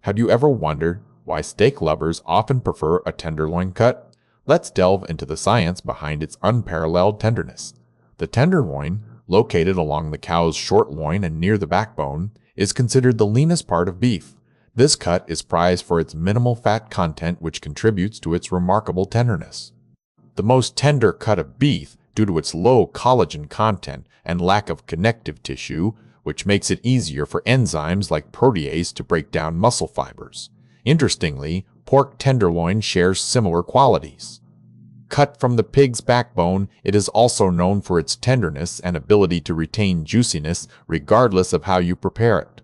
Have you ever wondered why steak lovers often prefer a tenderloin cut? Let's delve into the science behind its unparalleled tenderness. The tenderloin, located along the cow's short loin and near the backbone, is considered the leanest part of beef. This cut is prized for its minimal fat content, which contributes to its remarkable tenderness. The most tender cut of beef, due to its low collagen content and lack of connective tissue, which makes it easier for enzymes like protease to break down muscle fibers. Interestingly, pork tenderloin shares similar qualities. Cut from the pig's backbone, it is also known for its tenderness and ability to retain juiciness regardless of how you prepare it.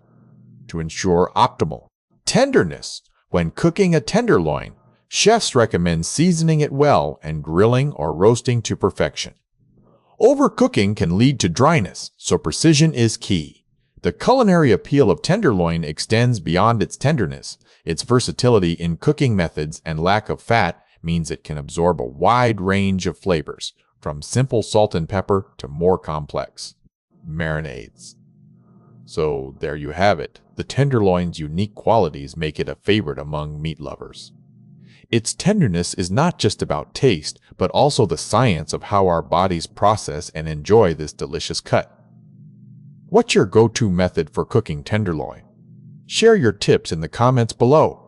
To ensure optimal tenderness when cooking a tenderloin, chefs recommend seasoning it well and grilling or roasting to perfection. Overcooking can lead to dryness, so precision is key. The culinary appeal of tenderloin extends beyond its tenderness. Its versatility in cooking methods and lack of fat means it can absorb a wide range of flavors, from simple salt and pepper to more complex marinades. So there you have it. The tenderloin's unique qualities make it a favorite among meat lovers. Its tenderness is not just about taste, but also the science of how our bodies process and enjoy this delicious cut. What's your go-to method for cooking tenderloin? Share your tips in the comments below.